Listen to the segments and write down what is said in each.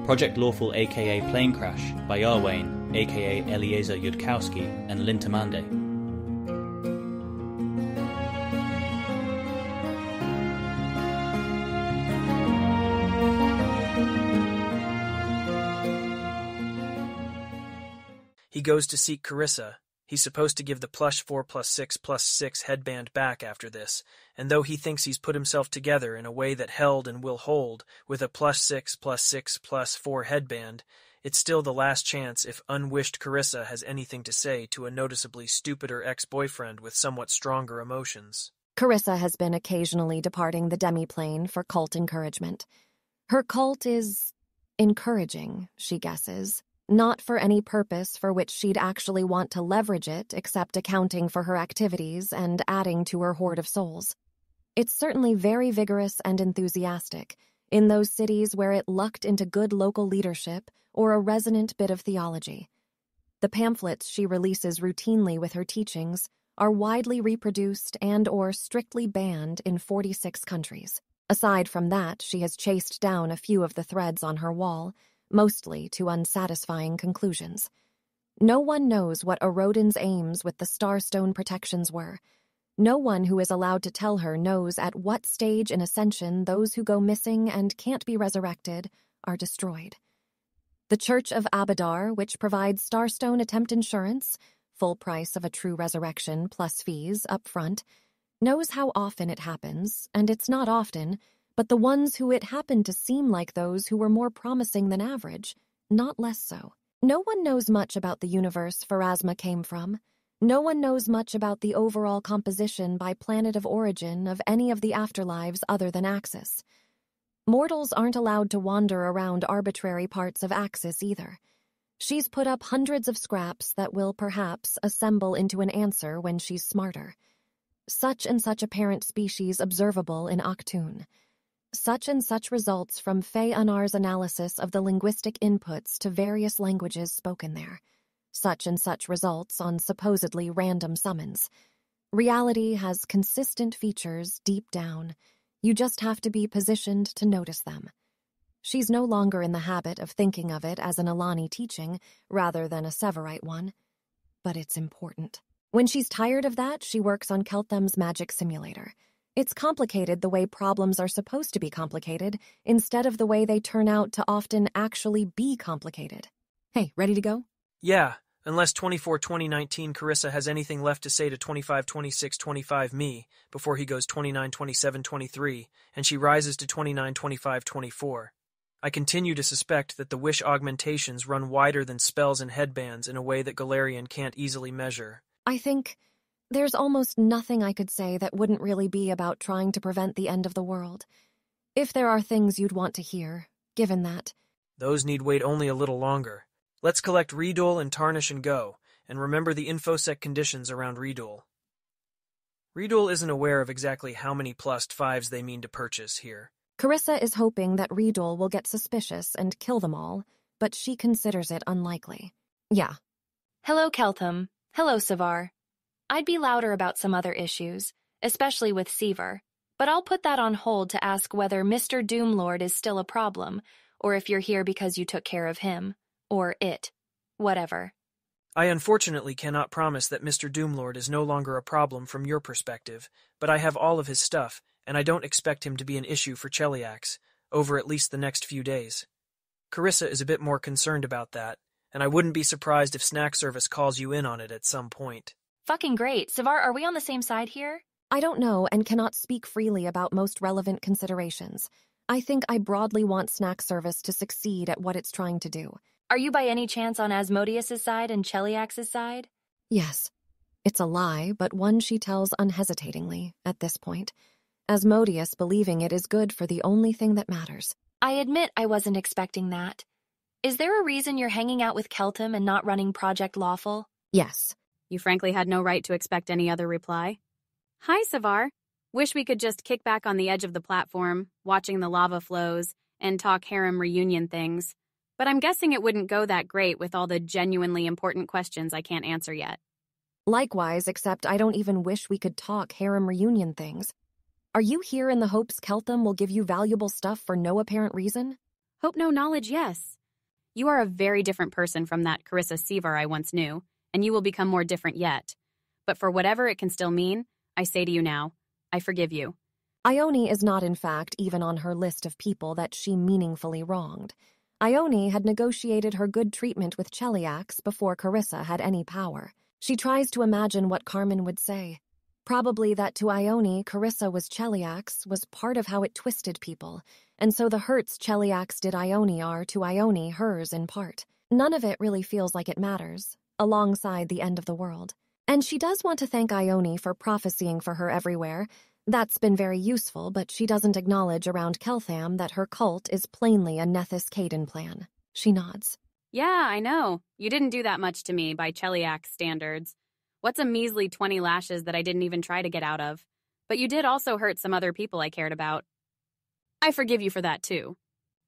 Project Lawful aka Planecrash by Arwayne aka Eliezer Yudkowsky and Lintamande. He goes to seek Carissa. He's supposed to give the plush 4+6+6 headband back after this, and though he thinks he's put himself together in a way that held and will hold with a +6+6+4 headband, it's still the last chance if unwished Carissa has anything to say to a noticeably stupider ex-boyfriend with somewhat stronger emotions. Carissa has been occasionally departing the demiplane for cult encouragement. Her cult is encouraging, she guesses. Not for any purpose for which she'd actually want to leverage it except accounting for her activities and adding to her hoard of souls. It's certainly very vigorous and enthusiastic in those cities where it lucked into good local leadership or a resonant bit of theology. The pamphlets she releases routinely with her teachings are widely reproduced and/or strictly banned in 46 countries. Aside from that, she has chased down a few of the threads on her wall, mostly to unsatisfying conclusions. No one knows what Aroden's aims with the Starstone protections were. No one who is allowed to tell her knows at what stage in ascension those who go missing and can't be resurrected are destroyed. The Church of Abadar, which provides Starstone attempt insurance, full price of a true resurrection plus fees up front, knows how often it happens, and it's not often, but the ones who it happened to seem like those who were more promising than average, not less so. No one knows much about the universe Pharasma came from. No one knows much about the overall composition by planet of origin of any of the afterlives other than Axis. Mortals aren't allowed to wander around arbitrary parts of Axis either. She's put up hundreds of scraps that will perhaps assemble into an answer when she's smarter. Such and such apparent species observable in Aktun. Such and such results from Faye Unar's analysis of the linguistic inputs to various languages spoken there. Such and such results on supposedly random summons. Reality has consistent features deep down. You just have to be positioned to notice them. She's no longer in the habit of thinking of it as an Alani teaching rather than a Severite one. But it's important. When she's tired of that, she works on Keltham's magic simulator. It's complicated the way problems are supposed to be complicated, instead of the way they turn out to often actually be complicated. Hey, ready to go? Yeah, unless 24-2019 Carissa has anything left to say to 25-26-25 me, before he goes 29-27-23, and she rises to 29-25-24. I continue to suspect that the wish augmentations run wider than spells and headbands in a way that Galarian can't easily measure. I think there's almost nothing I could say that wouldn't really be about trying to prevent the end of the world. If there are things you'd want to hear, given that. Those need wait only a little longer. Let's collect Redol and Tarnish and go, and remember the infosec conditions around Redol. Redol isn't aware of exactly how many +5s they mean to purchase here. Carissa is hoping that Redol will get suspicious and kill them all, but she considers it unlikely. Yeah. Hello, Keltham. Hello, Savar. I'd be louder about some other issues, especially with Seaver, but I'll put that on hold to ask whether Mr. Doomlord is still a problem, or if you're here because you took care of him, or it, whatever. I unfortunately cannot promise that Mr. Doomlord is no longer a problem from your perspective, but I have all of his stuff, and I don't expect him to be an issue for Cheliax, over at least the next few days. Carissa is a bit more concerned about that, and I wouldn't be surprised if Snack Service calls you in on it at some point. Fucking great. Savar, are we on the same side here? I don't know and cannot speak freely about most relevant considerations. I think I broadly want Snack Service to succeed at what it's trying to do. Are you by any chance on Asmodeus' side and Cheliax's side? Yes. It's a lie, but one she tells unhesitatingly at this point. Asmodeus believing it is good for the only thing that matters. I admit I wasn't expecting that. Is there a reason you're hanging out with Keltham and not running Project Lawful? Yes. You frankly had no right to expect any other reply. Hi, Savar. Wish we could just kick back on the edge of the platform, watching the lava flows, and talk harem reunion things. But I'm guessing it wouldn't go that great with all the genuinely important questions I can't answer yet. Likewise, except I don't even wish we could talk harem reunion things. Are you here in the hopes Keltham will give you valuable stuff for no apparent reason? Hope no knowledge, yes. You are a very different person from that Carissa Seaver I once knew, and you will become more different yet. But for whatever it can still mean, I say to you now, I forgive you. Ione is not in fact even on her list of people that she meaningfully wronged. Ione had negotiated her good treatment with Cheliax before Carissa had any power. She tries to imagine what Carmen would say. Probably that to Ione, Carissa was Cheliax was part of how it twisted people, and so the hurts Cheliax did Ione are to Ione hers in part. None of it really feels like it matters, alongside the end of the world. And she does want to thank Ione for prophesying for her everywhere. That's been very useful, but she doesn't acknowledge around Keltham that her cult is plainly a Nethys Caden plan. She nods. Yeah, I know. You didn't do that much to me by Cheliax standards. What's a measly 20 lashes that I didn't even try to get out of? But you did also hurt some other people I cared about. I forgive you for that, too.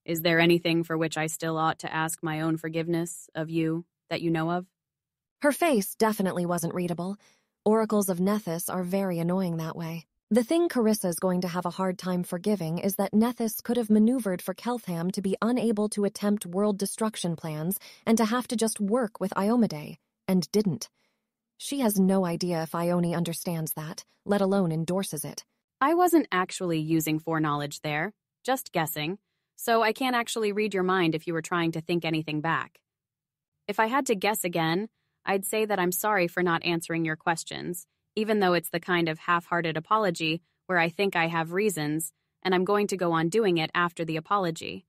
Is there anything for which I still ought to ask my own forgiveness of you that you know of? Her face definitely wasn't readable. Oracles of Nethys are very annoying that way. The thing Carissa's going to have a hard time forgiving is that Nethys could have maneuvered for Keltham to be unable to attempt world destruction plans and to have to just work with Iomade, and didn't. She has no idea if Ione understands that, let alone endorses it. I wasn't actually using foreknowledge there, just guessing, so I can't actually read your mind if you were trying to think anything back. If I had to guess again, I'd say that I'm sorry for not answering your questions, even though it's the kind of half-hearted apology where I think I have reasons, and I'm going to go on doing it after the apology.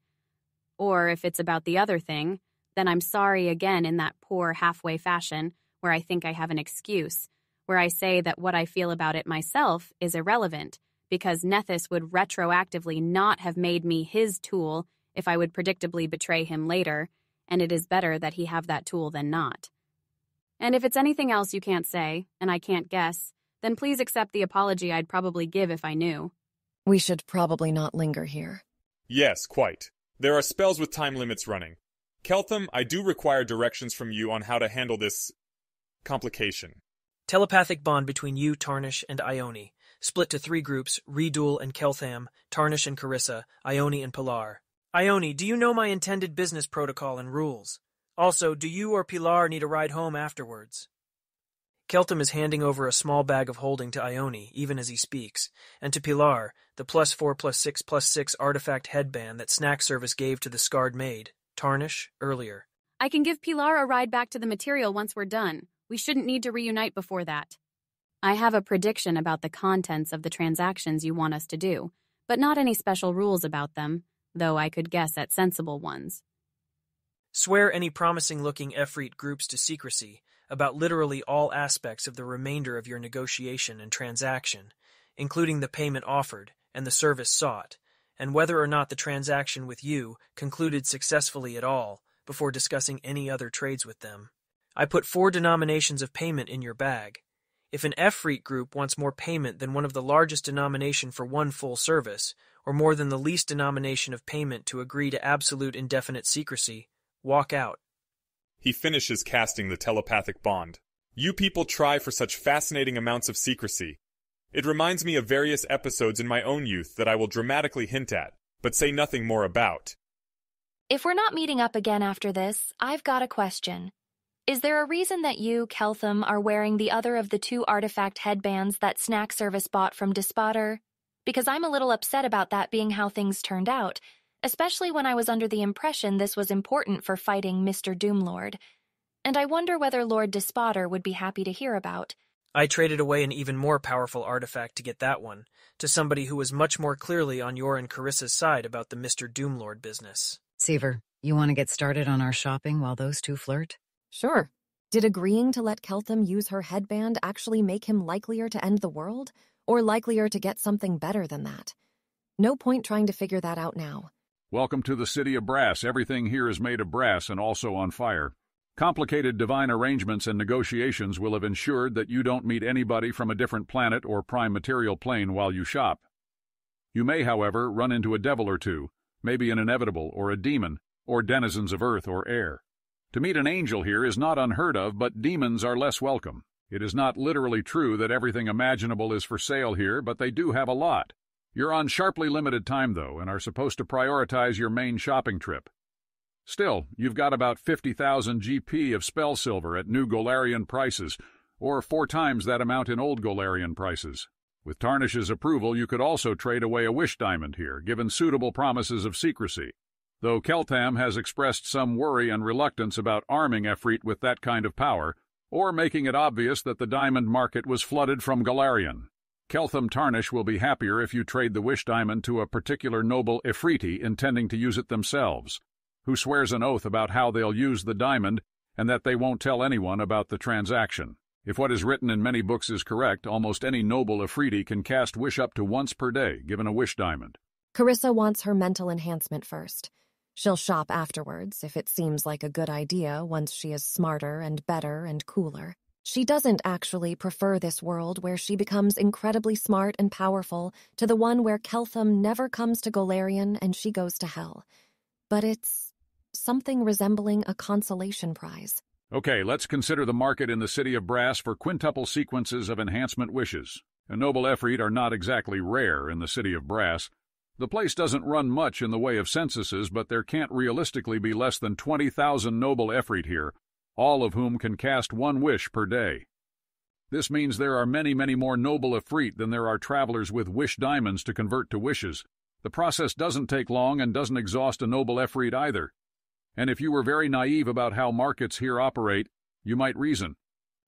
Or if it's about the other thing, then I'm sorry again in that poor halfway fashion where I think I have an excuse, where I say that what I feel about it myself is irrelevant, because Nethys would retroactively not have made me his tool if I would predictably betray him later, and it is better that he have that tool than not. And if it's anything else you can't say, and I can't guess, then please accept the apology I'd probably give if I knew. We should probably not linger here. Yes, quite. There are spells with time limits running. Keltham, I do require directions from you on how to handle this complication. Telepathic bond between you, Tarnish, and Ione. Split to 3 groups, Redul and Keltham, Tarnish and Carissa, Ione and Pilar. Ione, do you know my intended business protocol and rules? Also, do you or Pilar need a ride home afterwards? Keltham is handing over a small bag of holding to Ione, even as he speaks, and to Pilar, the +4+6+6 artifact headband that Snack Service gave to the scarred maid, Tarnish, earlier. I can give Pilar a ride back to the material once we're done. We shouldn't need to reunite before that. I have a prediction about the contents of the transactions you want us to do, but not any special rules about them, though I could guess at sensible ones. Swear any promising-looking Efreet groups to secrecy about literally all aspects of the remainder of your negotiation and transaction, including the payment offered and the service sought, and whether or not the transaction with you concluded successfully at all before discussing any other trades with them. I put 4 denominations of payment in your bag. If an Efreet group wants more payment than one of the largest denomination for one full service, or more than the least denomination of payment to agree to absolute indefinite secrecy, walk out. He finishes casting the telepathic bond. You people try for such fascinating amounts of secrecy. It reminds me of various episodes in my own youth that I will dramatically hint at, but say nothing more about. If we're not meeting up again after this, I've got a question. Is there a reason that you, Keltham, are wearing the other of the 2 artifact headbands that Snack Service bought from Despotter? Because I'm a little upset about that being how things turned out, especially when I was under the impression this was important for fighting Mr. Doomlord. And I wonder whether Lord Despotter would be happy to hear about. I traded away an even more powerful artifact to get that one, to somebody who was much more clearly on your and Carissa's side about the Mr. Doomlord business. Seaver, you want to get started on our shopping while those 2 flirt? Sure. Did agreeing to let Keltham use her headband actually make him likelier to end the world, or likelier to get something better than that? No point trying to figure that out now. Welcome to the City of Brass. Everything here is made of brass and also on fire. Complicated divine arrangements and negotiations will have ensured that you don't meet anybody from a different planet or prime material plane while you shop. You may, however, run into a devil or 2, maybe an inevitable or a demon, or denizens of earth or air. To meet an angel here is not unheard of, but demons are less welcome. It is not literally true that everything imaginable is for sale here, but they do have a lot. You're on sharply limited time, though, and are supposed to prioritize your main shopping trip. Still, you've got about 50,000 GP of spell silver at new Golarian prices, or 4 times that amount in old Golarian prices. With Tarnish's approval, you could also trade away a wish diamond here, given suitable promises of secrecy, though Keltham has expressed some worry and reluctance about arming Efreet with that kind of power, or making it obvious that the diamond market was flooded from Golarian. Keltham Tarnish will be happier if you trade the wish diamond to a particular noble Efreeti intending to use it themselves, who swears an oath about how they'll use the diamond and that they won't tell anyone about the transaction. If what is written in many books is correct, almost any noble Efreeti can cast wish up to once per day, given a wish diamond. Carissa wants her mental enhancement first. She'll shop afterwards if it seems like a good idea once she is smarter and better and cooler. She doesn't actually prefer this world where she becomes incredibly smart and powerful to the one where Keltham never comes to Golarian and she goes to hell. But it's something resembling a consolation prize. Okay, let's consider the market in the City of Brass for quintuple sequences of enhancement wishes. A noble Efreet are not exactly rare in the City of Brass. The place doesn't run much in the way of censuses, but there can't realistically be less than 20,000 noble Efreet here, all of whom can cast 1 wish per day. This means there are many, many more noble Efreet than there are travelers with wish diamonds to convert to wishes. The process doesn't take long and doesn't exhaust a noble Efreet either. And if you were very naive about how markets here operate, you might reason.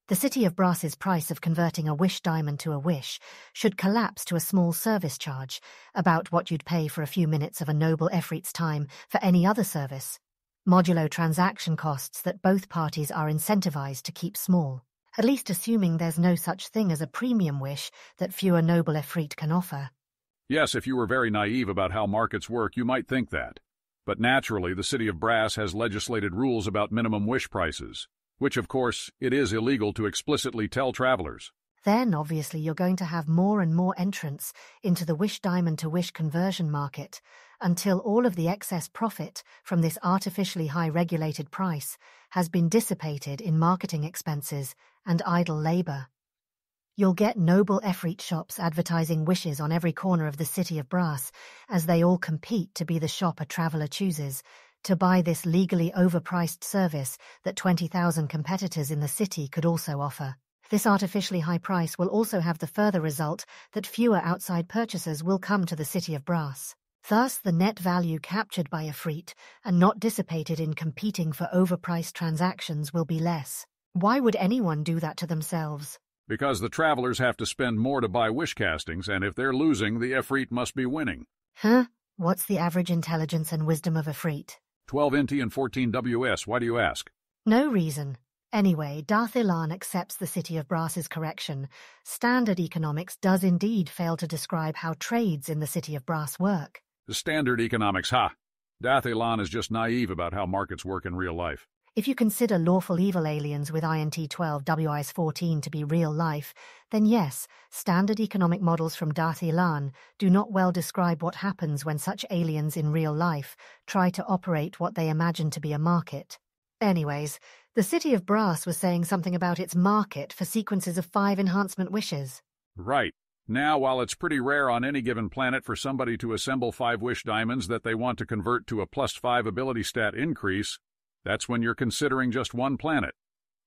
The City of Brass's price of converting a wish diamond to a wish should collapse to a small service charge, about what you'd pay for a few minutes of a noble Efreet's time for any other service. Modulo transaction costs that both parties are incentivized to keep small, at least assuming there's no such thing as a premium wish that fewer noble Efreet can offer. Yes, if you were very naive about how markets work, you might think that. But naturally, the City of Brass has legislated rules about minimum wish prices, which, of course, it is illegal to explicitly tell travelers. Then, obviously, you're going to have more and more entrants into the wish diamond to wish conversion market until all of the excess profit from this artificially high regulated price has been dissipated in marketing expenses and idle labor. You'll get noble Efreet shops advertising wishes on every corner of the City of Brass as they all compete to be the shop a traveler chooses, to buy this legally overpriced service that 20,000 competitors in the city could also offer. This artificially high price will also have the further result that fewer outside purchasers will come to the City of Brass. Thus, the net value captured by Efreet and not dissipated in competing for overpriced transactions will be less. Why would anyone do that to themselves? Because the travelers have to spend more to buy wish castings, and if they're losing, the Efreet must be winning. Huh? What's the average intelligence and wisdom of Efreet? 12 Inti and 14 WS. Why do you ask? No reason. Anyway, Darth Ilan accepts the City of Brass's correction. Standard economics does indeed fail to describe how trades in the City of Brass work. The standard economics, ha! Darth Ilan is just naive about how markets work in real life. If you consider lawful evil aliens with INT 12 WIS 14 to be real life, then yes, standard economic models from Darth Ilan do not well describe what happens when such aliens in real life try to operate what they imagine to be a market. Anyways, the City of Brass was saying something about its market for sequences of 5 enhancement wishes. Right. Now, while it's pretty rare on any given planet for somebody to assemble 5 wish diamonds that they want to convert to a +5 ability stat increase, that's when you're considering just one planet.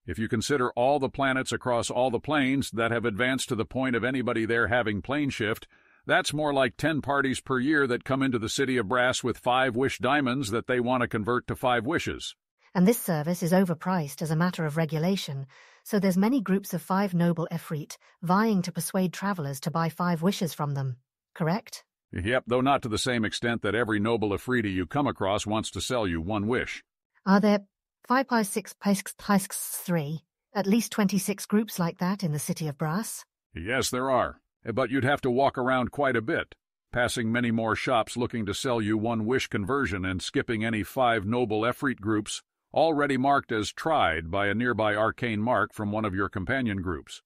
If you consider all the planets across all the planes that have advanced to the point of anybody there having plane shift, that's more like 10 parties per year that come into the City of Brass with 5 wish diamonds that they want to convert to 5 wishes. And this service is overpriced as a matter of regulation, so there's many groups of 5 noble Efreet vying to persuade travelers to buy 5 wishes from them. Correct? Yep, though not to the same extent that every noble Efreeti you come across wants to sell you 1 wish. Are there 5 by 6 3, at least 26 groups like that in the City of Brass? Yes, there are. But you'd have to walk around quite a bit, passing many more shops looking to sell you 1 wish conversion and skipping any 5 noble Efreet groups already marked as tried by a nearby arcane mark from one of your companion groups.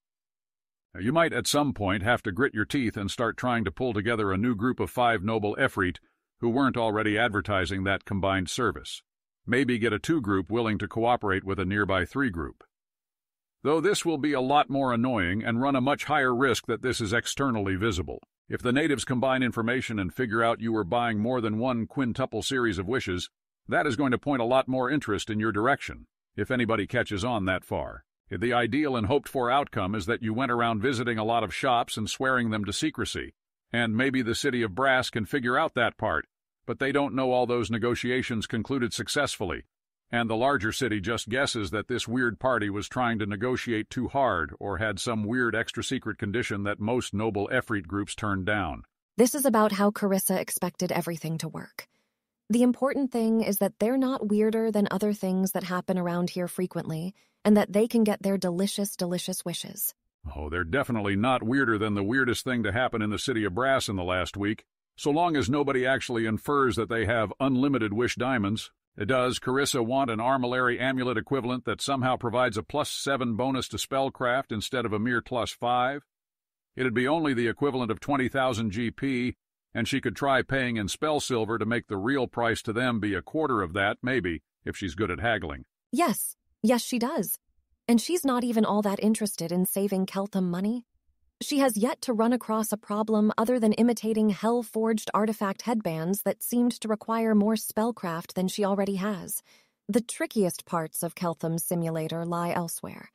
You might at some point have to grit your teeth and start trying to pull together a new group of 5 noble Efreet who weren't already advertising that combined service. Maybe get a 2 group willing to cooperate with a nearby 3 group. Though this will be a lot more annoying and run a much higher risk that this is externally visible. If the natives combine information and figure out you were buying more than one quintuple series of wishes, that is going to point a lot more interest in your direction, if anybody catches on that far. The ideal and hoped-for outcome is that you went around visiting a lot of shops and swearing them to secrecy. And maybe the City of Brass can figure out that part, but they don't know all those negotiations concluded successfully, and the larger city just guesses that this weird party was trying to negotiate too hard or had some weird extra-secret condition that most noble Efreet groups turned down. This is about how Carissa expected everything to work. The important thing is that they're not weirder than other things that happen around here frequently, and that they can get their delicious, delicious wishes. Oh, they're definitely not weirder than the weirdest thing to happen in the City of Brass in the last week, so long as nobody actually infers that they have unlimited wish diamonds. Does Carissa want an armillary amulet equivalent that somehow provides a +7 bonus to spellcraft instead of a mere +5? It'd be only the equivalent of 20,000 GP, and she could try paying in spell silver to make the real price to them be a quarter of that, maybe, if she's good at haggling. Yes, she does. And she's not even all that interested in saving Keltham money. She has yet to run across a problem other than imitating hell-forged artifact headbands that seemed to require more spellcraft than she already has. The trickiest parts of Keltham's simulator lie elsewhere.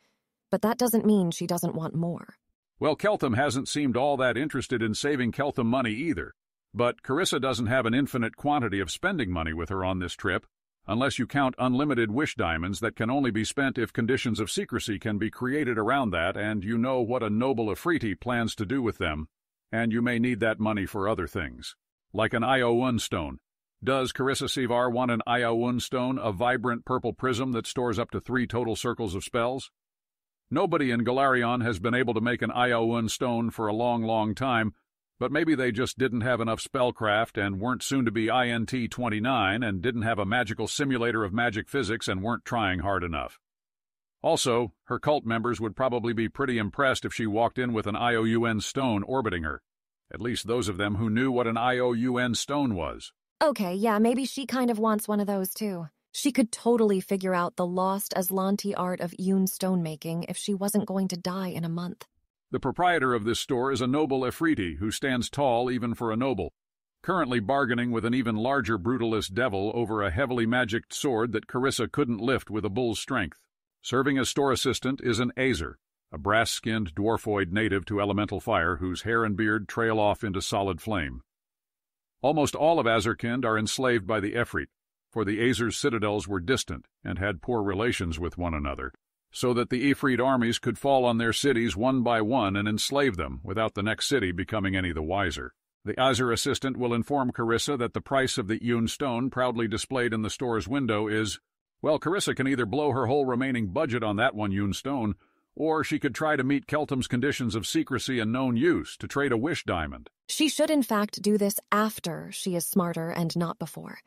But that doesn't mean she doesn't want more. Well, Keltham hasn't seemed all that interested in saving Keltham money either. But Carissa doesn't have an infinite quantity of spending money with her on this trip, unless you count unlimited wish diamonds that can only be spent if conditions of secrecy can be created around that, and you know what a noble Efreeti plans to do with them, and you may need that money for other things. Like an Ioun stone. Does Carissa Sevar want an Ioun stone, a vibrant purple prism that stores up to 3 total circles of spells? Nobody in Galarion has been able to make an Ioun stone for a long, long time, but maybe they just didn't have enough spellcraft and weren't soon to be INT 29 and didn't have a magical simulator of magic physics and weren't trying hard enough. Also, her cult members would probably be pretty impressed if she walked in with an IOUN stone orbiting her. At least those of them who knew what an IOUN stone was. Okay, yeah, maybe she kind of wants one of those too. She could totally figure out the lost Aslanti art of Yun stonemaking if she wasn't going to die in a month. The proprietor of this store is a noble Efreeti who stands tall even for a noble, currently bargaining with an even larger brutalist devil over a heavily magicked sword that Carissa couldn't lift with a bull's strength. Serving as store assistant is an Azer, a brass-skinned dwarfoid native to elemental fire whose hair and beard trail off into solid flame. Almost all of Azerkind are enslaved by the Efreet, for the Azer's citadels were distant and had poor relations with one another, so that the Efreet armies could fall on their cities one by one and enslave them without the next city becoming any the wiser. The Azer assistant will inform Carissa that the price of the Yun stone proudly displayed in the store's window is, well, Carissa can either blow her whole remaining budget on that one Yun stone, or she could try to meet Keltham's conditions of secrecy and known use to trade a wish diamond. She should in fact do this after she is smarter and not before.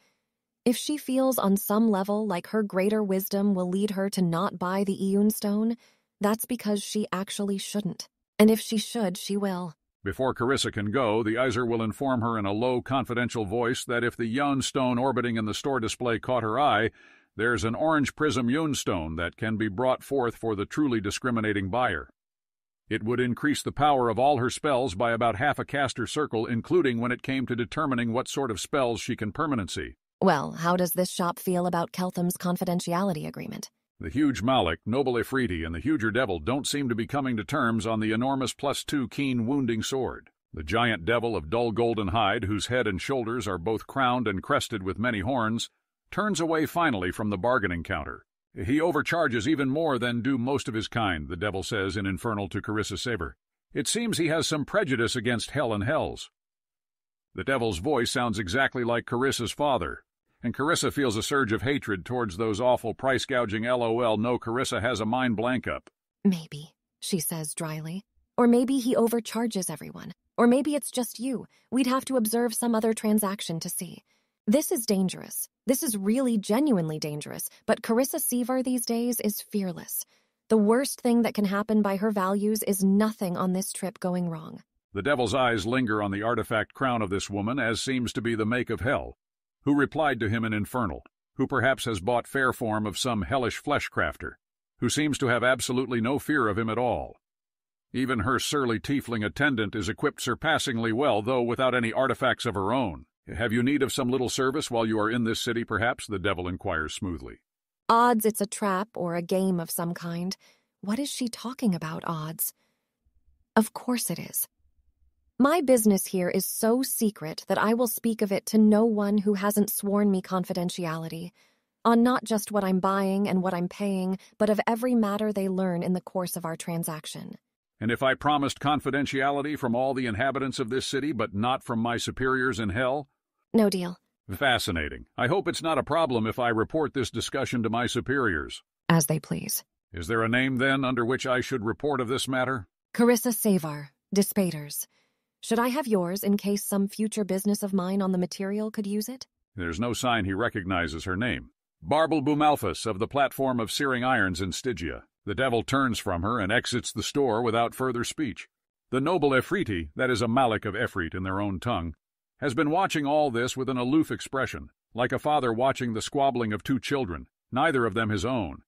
If she feels on some level like her greater wisdom will lead her to not buy the Iyun stone, that's because she actually shouldn't. And if she should, she will. Before Carissa can go, the Azer will inform her in a low, confidential voice that if the Yun stone orbiting in the store display caught her eye, there's an orange prism Yun stone that can be brought forth for the truly discriminating buyer. It would increase the power of all her spells by about half a caster circle, including when it came to determining what sort of spells she can permanency. Well, how does this shop feel about Keltham's confidentiality agreement? The huge Malik, noble Efreeti, and the huger devil don't seem to be coming to terms on the enormous +2 keen wounding sword. The giant devil of dull golden hide, whose head and shoulders are both crowned and crested with many horns, turns away finally from the bargaining counter. He overcharges even more than do most of his kind, the devil says in Infernal to Carissa Saber. It seems he has some prejudice against hell and hells. The devil's voice sounds exactly like Carissa's father, and Carissa feels a surge of hatred towards those awful price-gouging LOL no Carissa has a mind blank up. Maybe, she says dryly. Or maybe he overcharges everyone. Or maybe it's just you. We'd have to observe some other transaction to see. This is dangerous. This is really genuinely dangerous, but Carissa Sevar these days is fearless. The worst thing that can happen by her values is nothing on this trip going wrong. The devil's eyes linger on the artifact crown of this woman, as seems to be the make of hell, who replied to him in Infernal, who perhaps has bought fair form of some hellish flesh-crafter, who seems to have absolutely no fear of him at all. Even her surly tiefling attendant is equipped surpassingly well, though without any artifacts of her own. Have you need of some little service while you are in this city, perhaps? The devil inquires smoothly. Odds it's a trap or a game of some kind. What is she talking about, Odds? Of course it is. My business here is so secret that I will speak of it to no one who hasn't sworn me confidentiality, on not just what I'm buying and what I'm paying, but of every matter they learn in the course of our transaction. And if I promised confidentiality from all the inhabitants of this city, but not from my superiors in hell? No deal. Fascinating. I hope it's not a problem if I report this discussion to my superiors. As they please. Is there a name, then, under which I should report of this matter? Carissa Savar, Dispaders. Should I have yours in case some future business of mine on the material could use it? There's no sign he recognizes her name. Barble Boomalphus of the platform of Searing Irons in Stygia. The devil turns from her and exits the store without further speech. The noble Efriti, that is a Malik of Efreet in their own tongue, has been watching all this with an aloof expression, like a father watching the squabbling of two children, neither of them his own.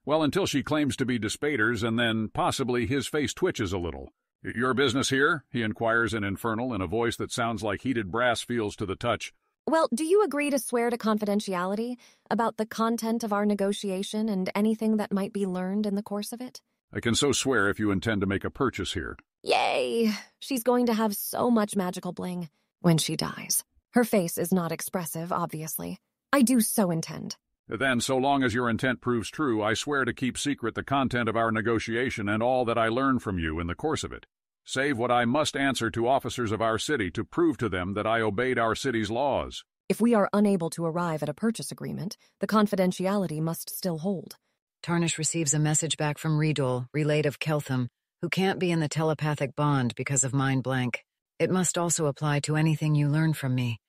Well, until she claims to be Dispaders, and then, possibly, his face twitches a little. "Your business here?" he inquires in Infernal, in a voice that sounds like heated brass feels to the touch. Well, do you agree to swear to confidentiality about the content of our negotiation and anything that might be learned in the course of it? I can so swear if you intend to make a purchase here. Yay! She's going to have so much magical bling when she dies. Her face is not expressive, obviously. I do so intend. Then, so long as your intent proves true, I swear to keep secret the content of our negotiation and all that I learn from you in the course of it, save what I must answer to officers of our city to prove to them that I obeyed our city's laws. If we are unable to arrive at a purchase agreement, the confidentiality must still hold. Tarnish receives a message back from Redol, relate of Keltham, who can't be in the telepathic bond because of mind blank. It must also apply to anything you learn from me,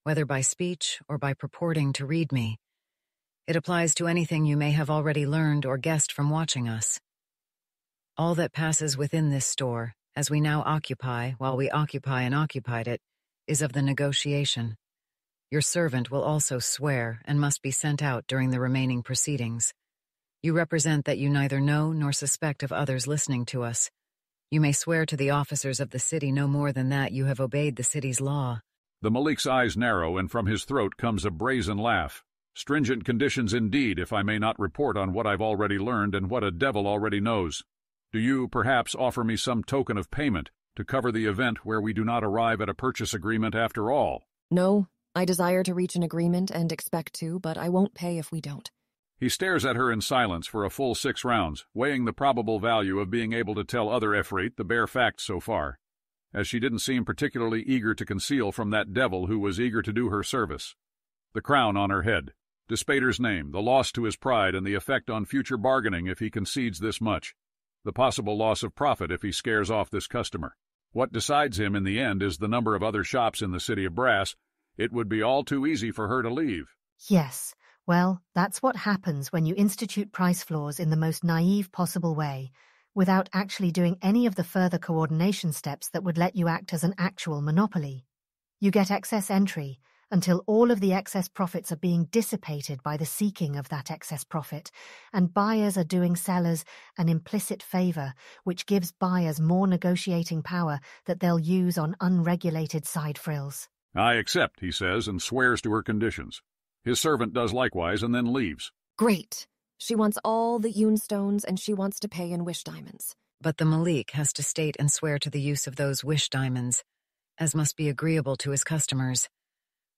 whether by speech or by purporting to read me. It applies to anything you may have already learned or guessed from watching us. All that passes within this store, as we now occupy, while we occupy and occupied it, is of the negotiation. Your servant will also swear and must be sent out during the remaining proceedings. You represent that you neither know nor suspect of others listening to us. You may swear to the officers of the city no more than that you have obeyed the city's law. The Malik's eyes narrow, and from his throat comes a brazen laugh. Stringent conditions indeed, if I may not report on what I've already learned and what a devil already knows. Do you, perhaps, offer me some token of payment to cover the event where we do not arrive at a purchase agreement after all? No, I desire to reach an agreement and expect to, but I won't pay if we don't. He stares at her in silence for a full 6 rounds, weighing the probable value of being able to tell other Efreet the bare facts so far, as she didn't seem particularly eager to conceal from that devil who was eager to do her service. The crown on her head, Dispader's name, the loss to his pride, and the effect on future bargaining if he concedes this much, the possible loss of profit if he scares off this customer. What decides him in the end is the number of other shops in the City of Brass. It would be all too easy for her to leave. Yes, well, that's what happens when you institute price floors in the most naive possible way, without actually doing any of the further coordination steps that would let you act as an actual monopoly. You get excess entry, until all of the excess profits are being dissipated by the seeking of that excess profit, and buyers are doing sellers an implicit favor, which gives buyers more negotiating power that they'll use on unregulated side frills. I accept, he says, and swears to her conditions. His servant does likewise and then leaves. Great. She wants all the Yoon stones and she wants to pay in wish diamonds. But the Malik has to state and swear to the use of those wish diamonds, as must be agreeable to his customers.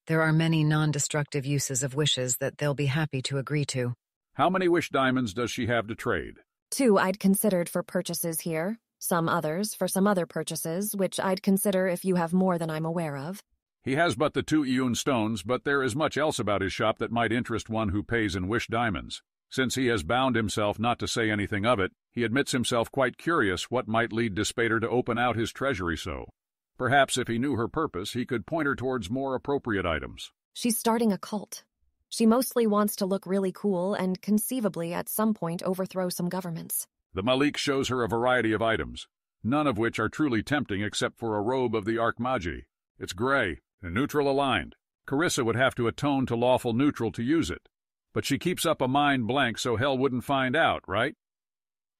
There are many non-destructive uses of wishes that they'll be happy to agree to. How many wish diamonds does she have to trade? 2 I'd considered for purchases here, some others for some other purchases, which I'd consider if you have more than I'm aware of. He has but the 2 Eun stones, but there is much else about his shop that might interest one who pays in wish diamonds. Since he has bound himself not to say anything of it, he admits himself quite curious what might lead Dispader to open out his treasury so. Perhaps if he knew her purpose, he could point her towards more appropriate items. She's starting a cult. She mostly wants to look really cool and conceivably at some point overthrow some governments. The Malik shows her a variety of items, none of which are truly tempting except for a robe of the Archmagi. It's gray and neutral aligned. Carissa would have to atone to lawful neutral to use it. But she keeps up a mind blank so hell wouldn't find out, right?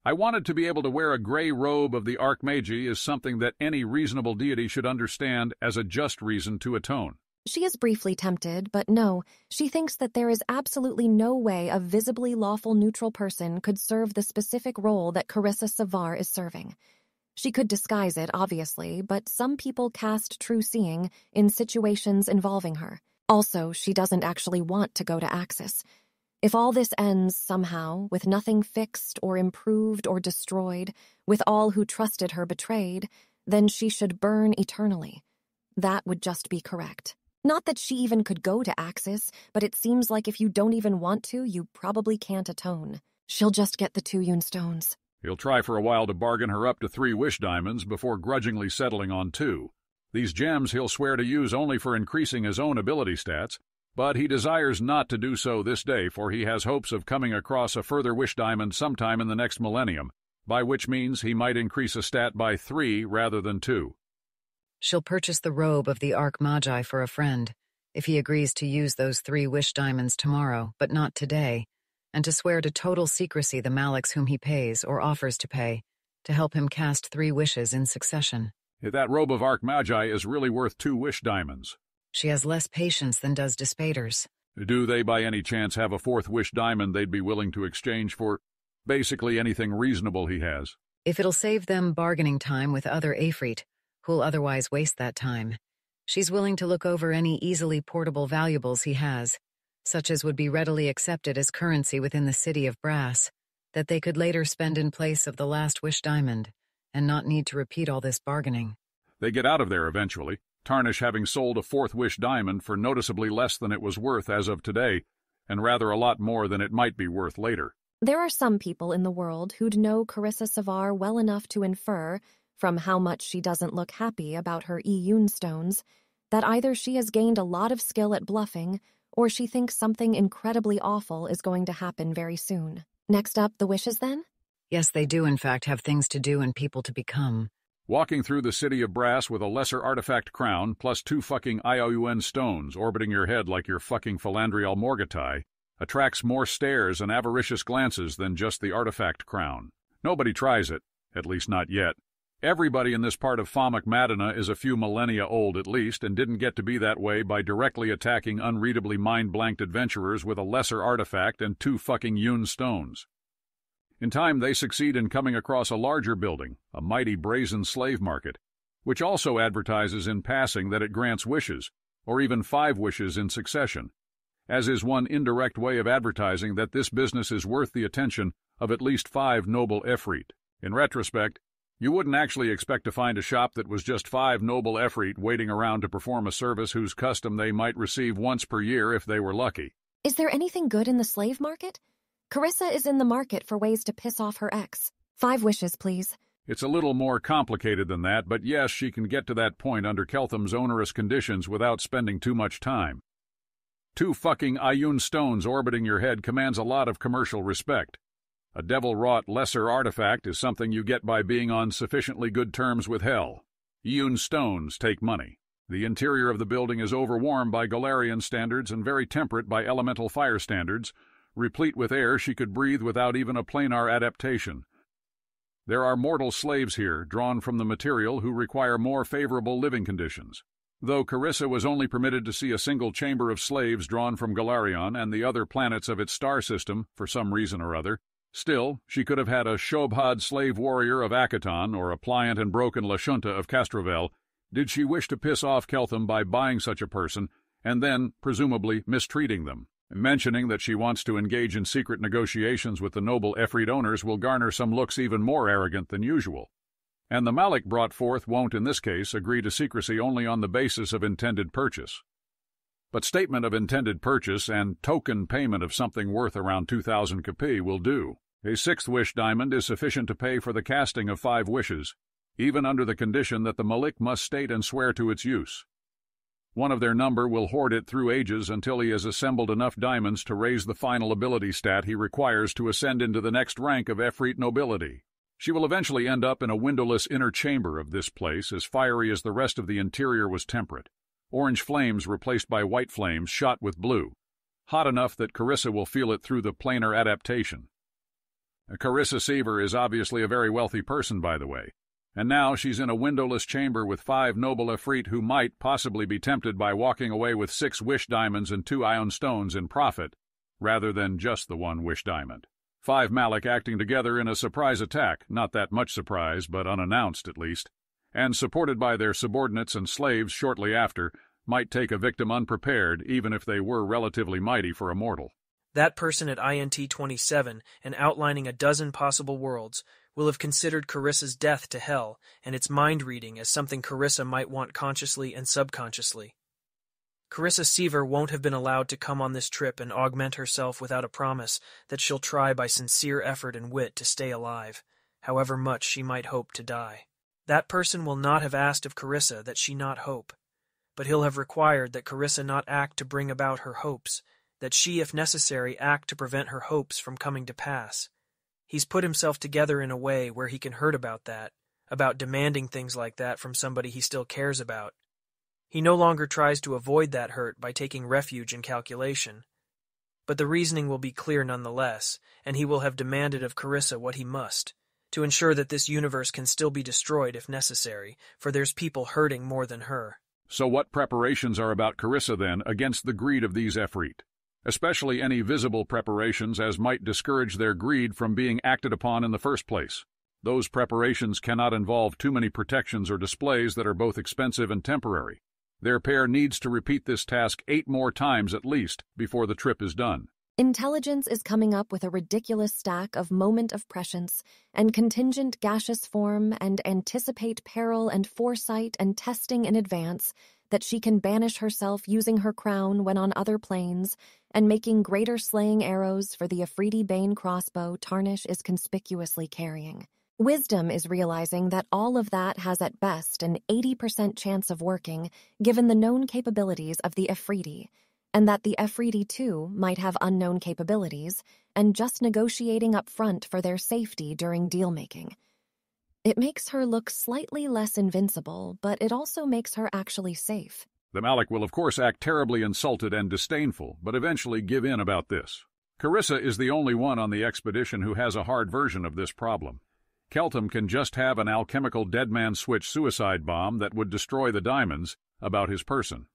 I wanted to be able to wear a gray robe of the Archmagi is something that any reasonable deity should understand as a just reason to atone. She is briefly tempted, but no, she thinks that there is absolutely no way a visibly lawful neutral person could serve the specific role that Carissa Savar is serving. She could disguise it, obviously, but some people cast true seeing in situations involving her. Also, she doesn't actually want to go to Axis. If all this ends somehow, with nothing fixed or improved or destroyed, with all who trusted her betrayed, then she should burn eternally. That would just be correct. Not that she even could go to Axis, but it seems like if you don't even want to, you probably can't atone. She'll just get the 2 Yun stones. He'll try for a while to bargain her up to 3 wish diamonds before grudgingly settling on 2. These gems he'll swear to use only for increasing his own ability stats, but he desires not to do so this day, for he has hopes of coming across a further wish diamond sometime in the next millennium, by which means he might increase a stat by 3 rather than 2. She'll purchase the robe of the Archmagi for a friend, if he agrees to use those 3 wish diamonds tomorrow, but not today, and to swear to total secrecy the Maliks whom he pays or offers to pay, to help him cast 3 wishes in succession. If that robe of Archmagi is really worth 2 wish diamonds. She has less patience than does Dispaders. Do they by any chance have a 4th wish diamond they'd be willing to exchange for basically anything reasonable he has? If it'll save them bargaining time with other Aphrit, who'll otherwise waste that time, she's willing to look over any easily portable valuables he has, such as would be readily accepted as currency within the city of Brass, that they could later spend in place of the last wish diamond, and not need to repeat all this bargaining. They get out of there eventually, Tarnish having sold a 4th wish diamond for noticeably less than it was worth as of today, and rather a lot more than it might be worth later. There are some people in the world who'd know Carissa Savar well enough to infer, from how much she doesn't look happy about her Yun stones, that either she has gained a lot of skill at bluffing, or she thinks something incredibly awful is going to happen very soon. Next up, the wishes then? Yes, they do in fact have things to do and people to become. Walking through the city of Brass with a lesser artifact crown plus 2 fucking IOUN stones orbiting your head like your fucking Philandrial Morgatai attracts more stares and avaricious glances than just the artifact crown. Nobody tries it, at least not yet. Everybody in this part of Famak Madana is a few millennia old at least, and didn't get to be that way by directly attacking unreadably mind-blanked adventurers with a lesser artifact and 2 fucking Yun stones. In time, they succeed in coming across a larger building, a mighty brazen slave market, which also advertises in passing that it grants wishes, or even 5 wishes in succession, as is one indirect way of advertising that this business is worth the attention of at least 5 noble Efreet. In retrospect, you wouldn't actually expect to find a shop that was just 5 noble Efreet waiting around to perform a service whose custom they might receive once per year if they were lucky. Is there anything good in the slave market? Carissa is in the market for ways to piss off her ex. 5 wishes, please. It's a little more complicated than that, but yes, she can get to that point under Keltham's onerous conditions without spending too much time. 2 fucking Iyun stones orbiting your head commands a lot of commercial respect. A devil-wrought lesser artifact is something you get by being on sufficiently good terms with Hell. Iyun stones take money. The interior of the building is overwarm by Galarian standards and very temperate by elemental fire standards, replete with air she could breathe without even a planar adaptation. There are mortal slaves here, drawn from the material, who require more favorable living conditions. Though Carissa was only permitted to see a single chamber of slaves drawn from Galarion and the other planets of its star system, for some reason or other, still, she could have had a Shobhad slave warrior of Akaton or a pliant and broken Lashunta of Castrovel, did she wish to piss off Keltham by buying such a person, and then, presumably, mistreating them. Mentioning that she wants to engage in secret negotiations with the noble Efreet owners will garner some looks even more arrogant than usual. And the Malik brought forth won't, in this case, agree to secrecy only on the basis of intended purchase. But statement of intended purchase and token payment of something worth around 2,000 Kapi will do. A 6th wish diamond is sufficient to pay for the casting of 5 wishes, even under the condition that the Malik must state and swear to its use. One of their number will hoard it through ages until he has assembled enough diamonds to raise the final ability stat he requires to ascend into the next rank of Efreet nobility. She will eventually end up in a windowless inner chamber of this place, as fiery as the rest of the interior was temperate. Orange flames replaced by white flames shot with blue, hot enough that Carissa will feel it through the planar adaptation. Carissa Seaver is obviously a very wealthy person, by the way. And now she's in a windowless chamber with 5 noble Efreet who might possibly be tempted by walking away with 6 wish diamonds and 2 ion stones in profit, rather than just the 1 wish diamond. 5 Malik acting together in a surprise attack, not that much surprise, but unannounced at least, and supported by their subordinates and slaves shortly after, might take a victim unprepared even if they were relatively mighty for a mortal. That person at INT 27 and outlining a dozen possible worlds will have considered Carissa's death to hell and its mind-reading as something Carissa might want consciously and subconsciously. Carissa Seaver won't have been allowed to come on this trip and augment herself without a promise that she'll try by sincere effort and wit to stay alive, however much she might hope to die. That person will not have asked of Carissa that she not hope, but he'll have required that Carissa not act to bring about her hopes, that she, if necessary, act to prevent her hopes from coming to pass. He's put himself together in a way where he can hurt about that, about demanding things like that from somebody he still cares about. He no longer tries to avoid that hurt by taking refuge in calculation. But the reasoning will be clear nonetheless, and he will have demanded of Carissa what he must, to ensure that this universe can still be destroyed if necessary, for there's people hurting more than her. So what preparations are about Carissa, then, against the greed of these Efreet? Especially any visible preparations as might discourage their greed from being acted upon in the first place. Those preparations cannot involve too many protections or displays that are both expensive and temporary. Their pair needs to repeat this task 8 more times at least before the trip is done. Intelligence is coming up with a ridiculous stack of moment of prescience and contingent gaseous form and anticipate peril and foresight and testing in advance that she can banish herself using her crown when on other planes and making greater slaying arrows for the Afridi Bane crossbow Tarnish is conspicuously carrying. Wisdom is realizing that all of that has at best an 80% chance of working given the known capabilities of the Afridi, and that the Afridi too might have unknown capabilities and just negotiating up front for their safety during deal-making. It makes her look slightly less invincible, but it also makes her actually safe. The Malik will of course act terribly insulted and disdainful, but eventually give in about this. Carissa is the only one on the expedition who has a hard version of this problem. Keltham can just have an alchemical dead man switch suicide bomb that would destroy the diamonds about his person.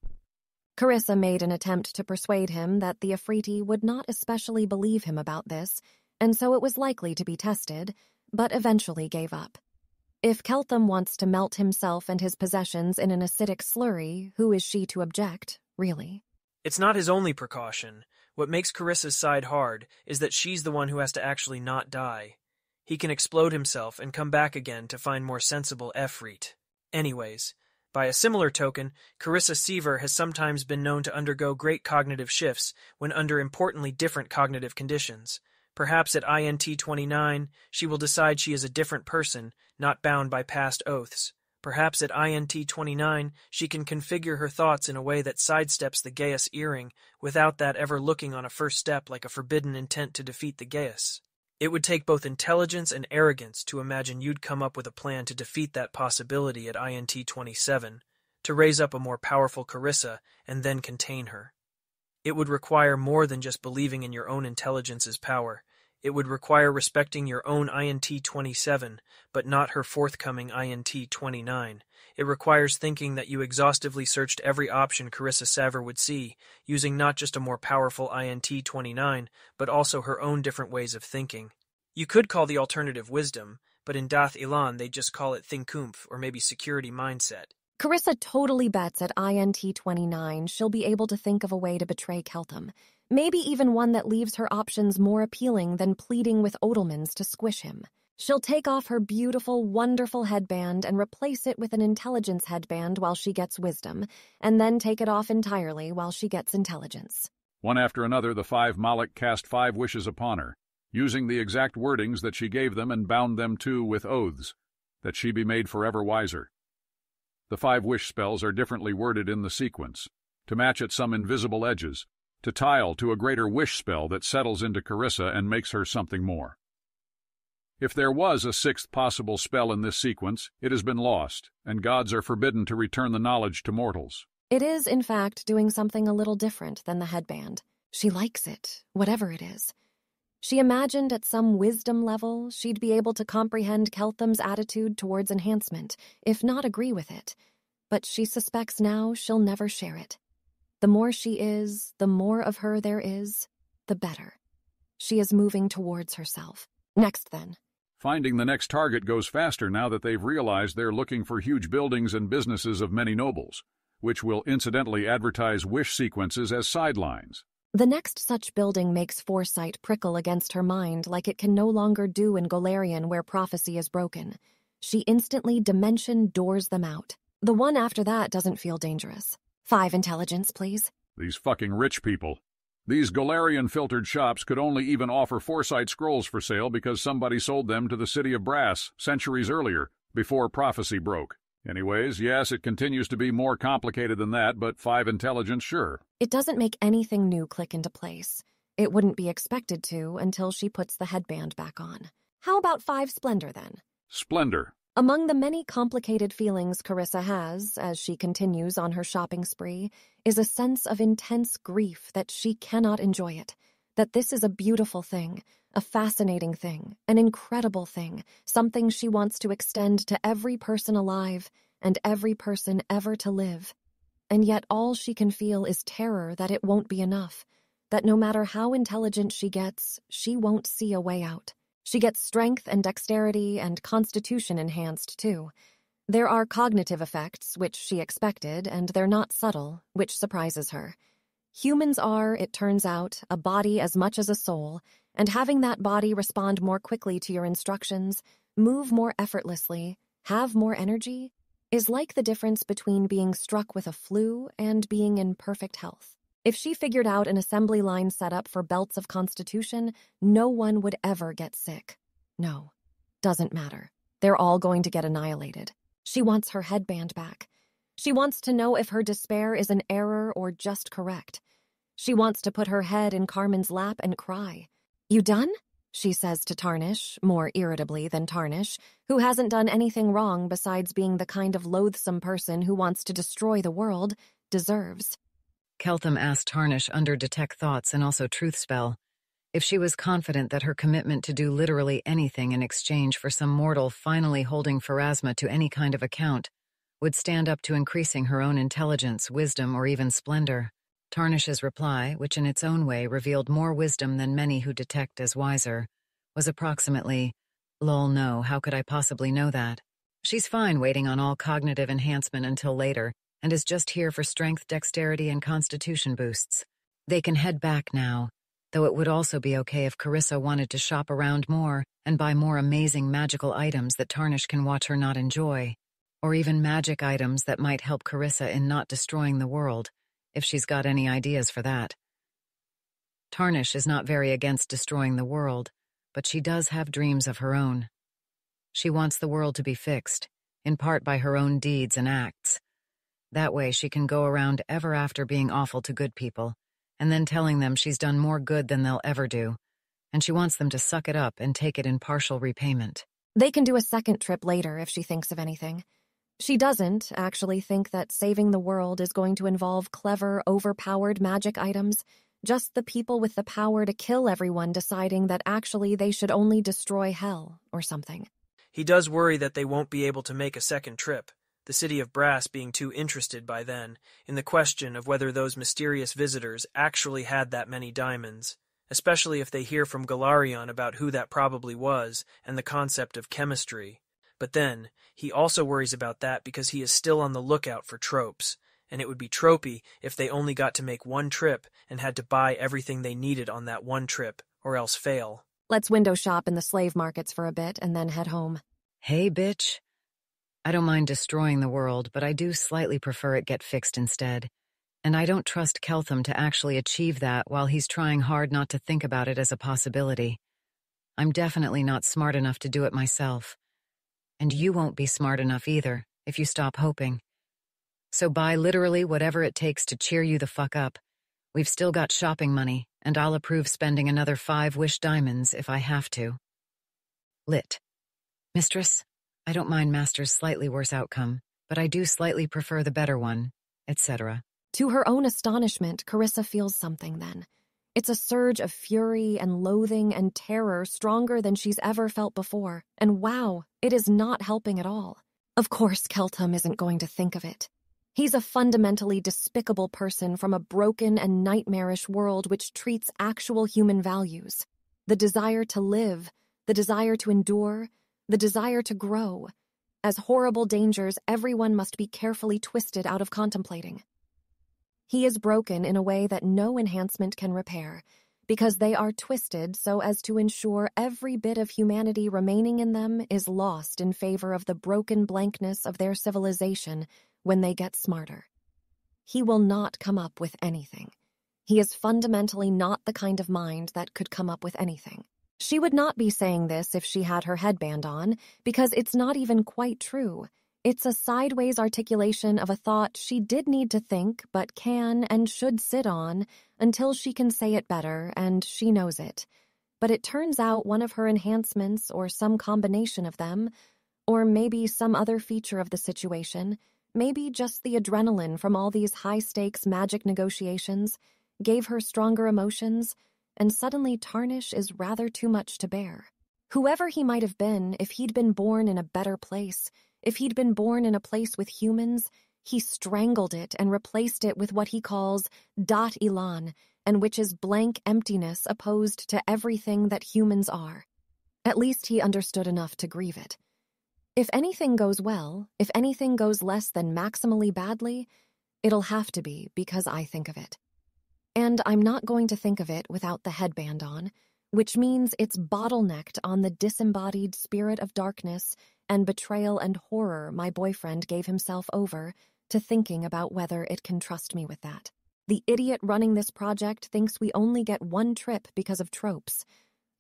Carissa made an attempt to persuade him that the Afriti would not especially believe him about this, and so it was likely to be tested, but eventually gave up. If Keltham wants to melt himself and his possessions in an acidic slurry, who is she to object, really? It's not his only precaution. What makes Carissa's side hard is that she's the one who has to actually not die. He can explode himself and come back again to find more sensible Efreet. Anyways, by a similar token, Carissa Seaver has sometimes been known to undergo great cognitive shifts when under importantly different cognitive conditions. Perhaps at INT 29, she will decide she is a different person, not bound by past oaths. Perhaps at INT 29, she can configure her thoughts in a way that sidesteps the Gaius earring without that ever looking on a first step like a forbidden intent to defeat the Gaius. It would take both intelligence and arrogance to imagine you'd come up with a plan to defeat that possibility at INT 27, to raise up a more powerful Carissa and then contain her. It would require more than just believing in your own intelligence's power. It would require respecting your own INT 27, but not her forthcoming INT 29. It requires thinking that you exhaustively searched every option Carissa Seaver would see, using not just a more powerful INT 29, but also her own different ways of thinking. You could call the alternative wisdom, but in Dath Ilan they just call it thinkumph or maybe security mindset. Carissa totally bets at INT 29 she'll be able to think of a way to betray Keltham, maybe even one that leaves her options more appealing than pleading with Odelmans to squish him. She'll take off her beautiful, wonderful headband and replace it with an intelligence headband while she gets wisdom, and then take it off entirely while she gets intelligence. One after another, the 5 Malik cast 5 wishes upon her, using the exact wordings that she gave them and bound them to with oaths, that she be made forever wiser. The 5 wish spells are differently worded in the sequence, to match at some invisible edges, to tile to a greater wish spell that settles into Carissa and makes her something more. If there was a 6th possible spell in this sequence, it has been lost, and gods are forbidden to return the knowledge to mortals. It is, in fact, doing something a little different than the headband. She likes it, whatever it is. She imagined at some wisdom level she'd be able to comprehend Keltham's attitude towards enhancement, if not agree with it. But she suspects now she'll never share it. The more she is, the more of her there is, the better. She is moving towards herself. Next, then. Finding the next target goes faster now that they've realized they're looking for huge buildings and businesses of many nobles, which will incidentally advertise wish sequences as sidelines. The next such building makes foresight prickle against her mind like it can no longer do in Golarion where prophecy is broken. She instantly dimension doors them out. The one after that doesn't feel dangerous. 5 intelligence, please. These fucking rich people. These Golarion-filtered shops could only even offer foresight scrolls for sale because somebody sold them to the City of Brass centuries earlier, before prophecy broke. Anyways, yes, it continues to be more complicated than that, but 5 intelligence, sure. It doesn't make anything new click into place. It wouldn't be expected to until she puts the headband back on. How about 5 splendor, then? Splendor. Among the many complicated feelings Carissa has, as she continues on her shopping spree, is a sense of intense grief that she cannot enjoy it, that this is a beautiful thing, a fascinating thing, an incredible thing, something she wants to extend to every person alive and every person ever to live. And yet all she can feel is terror that it won't be enough, that no matter how intelligent she gets, she won't see a way out. She gets strength and dexterity and constitution enhanced, too. There are cognitive effects, which she expected, and they're not subtle, which surprises her. Humans are, it turns out, a body as much as a soul, and having that body respond more quickly to your instructions, move more effortlessly, have more energy, is like the difference between being struck with a flu and being in perfect health. If she figured out an assembly line setup for belts of constitution, no one would ever get sick. No, doesn't matter. They're all going to get annihilated. She wants her headband back. She wants to know if her despair is an error or just correct. She wants to put her head in Carmen's lap and cry. "You done?" she says to Tarnish, more irritably than Tarnish, who hasn't done anything wrong besides being the kind of loathsome person who wants to destroy the world, deserves. Keltham asked Tarnish under Detect Thoughts and also Truth Spell if she was confident that her commitment to do literally anything in exchange for some mortal finally holding Pharasma to any kind of account would stand up to increasing her own intelligence, wisdom, or even splendor. Tarnish's reply, which in its own way revealed more wisdom than many who detect as wiser, was approximately, "Lol, no, how could I possibly know that? She's fine waiting on all cognitive enhancement until later, and is just here for strength, dexterity, and constitution boosts. They can head back now, though it would also be okay if Carissa wanted to shop around more and buy more amazing magical items that Tarnish can watch her not enjoy, or even magic items that might help Carissa in not destroying the world, if she's got any ideas for that. Tarnish is not very against destroying the world, but she does have dreams of her own. She wants the world to be fixed, in part by her own deeds and acts. That way she can go around ever after being awful to good people, and then telling them she's done more good than they'll ever do, and she wants them to suck it up and take it in partial repayment. They can do a second trip later if she thinks of anything. She doesn't actually think that saving the world is going to involve clever, overpowered magic items, just the people with the power to kill everyone deciding that actually they should only destroy hell or something. He does worry that they won't be able to make a second trip, the City of Brass being too interested by then in the question of whether those mysterious visitors actually had that many diamonds, especially if they hear from Golarion about who that probably was and the concept of chemistry. But then, he also worries about that because he is still on the lookout for tropes, and it would be tropey if they only got to make one trip and had to buy everything they needed on that one trip, or else fail. Let's window shop in the slave markets for a bit and then head home. Hey, bitch. I don't mind destroying the world, but I do slightly prefer it get fixed instead. And I don't trust Keltham to actually achieve that while he's trying hard not to think about it as a possibility. I'm definitely not smart enough to do it myself. And you won't be smart enough either, if you stop hoping. So buy literally whatever it takes to cheer you the fuck up. We've still got shopping money, and I'll approve spending another 5 wish diamonds if I have to. Lit. Mistress, I don't mind Master's slightly worse outcome, but I do slightly prefer the better one, etc. To her own astonishment, Carissa feels something then. It's a surge of fury and loathing and terror stronger than she's ever felt before, and wow, it is not helping at all. Of course Keltham isn't going to think of it. He's a fundamentally despicable person from a broken and nightmarish world which treats actual human values. The desire to live, the desire to endure, the desire to grow, as horrible dangers everyone must be carefully twisted out of contemplating. He is broken in a way that no enhancement can repair, because they are twisted so as to ensure every bit of humanity remaining in them is lost in favor of the broken blankness of their civilization when they get smarter. He will not come up with anything. He is fundamentally not the kind of mind that could come up with anything. She would not be saying this if she had her headband on, because it's not even quite true. It's a sideways articulation of a thought she did need to think but can and should sit on until she can say it better, and she knows it. But it turns out one of her enhancements, or some combination of them, or maybe some other feature of the situation, maybe just the adrenaline from all these high-stakes magic negotiations, gave her stronger emotions, and suddenly tarnish is rather too much to bear. Whoever he might have been, if he'd been born in a better place, if he'd been born in a place with humans, he strangled it and replaced it with what he calls dat ilan, and which is blank emptiness opposed to everything that humans are. At least he understood enough to grieve it. If anything goes well, if anything goes less than maximally badly, it'll have to be because I think of it. And I'm not going to think of it without the headband on, which means it's bottlenecked on the disembodied spirit of darkness and betrayal and horror my boyfriend gave himself over to thinking about whether it can trust me with that. The idiot running this project thinks we only get one trip because of tropes.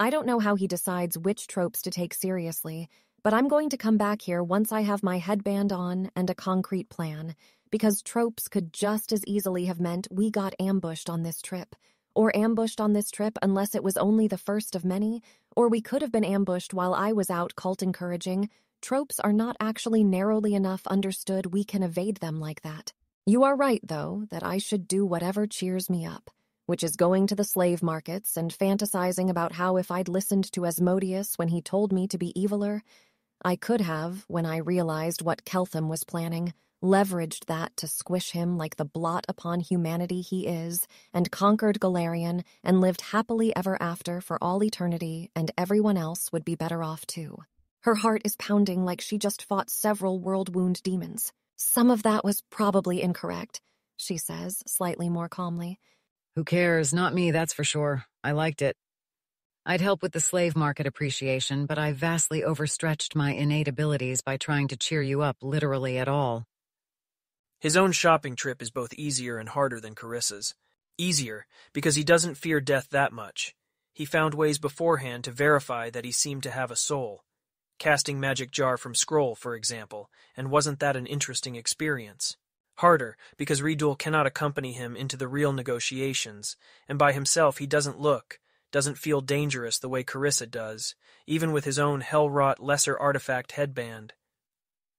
I don't know how he decides which tropes to take seriously, but I'm going to come back here once I have my headband on and a concrete plan, because tropes could just as easily have meant we got ambushed on this trip, or ambushed on this trip unless it was only the first of many, or we could have been ambushed while I was out cult encouraging. Tropes are not actually narrowly enough understood we can evade them like that. You are right, though, that I should do whatever cheers me up, which is going to the slave markets and fantasizing about how if I'd listened to Asmodeus when he told me to be eviler, I could have, when I realized what Keltham was planning, leveraged that to squish him like the blot upon humanity he is, and conquered Galarian, and lived happily ever after for all eternity, and everyone else would be better off too. Her heart is pounding like she just fought several world-wound demons. Some of that was probably incorrect, she says, slightly more calmly. Who cares? Not me, that's for sure. I liked it. I'd help with the slave market appreciation, but I vastly overstretched my innate abilities by trying to cheer you up literally at all. His own shopping trip is both easier and harder than Carissa's. Easier, because he doesn't fear death that much. He found ways beforehand to verify that he seemed to have a soul. Casting magic jar from scroll, for example, and wasn't that an interesting experience? Harder, because Redul cannot accompany him into the real negotiations, and by himself he doesn't feel dangerous the way Carissa does, even with his own hell-wrought lesser artifact headband.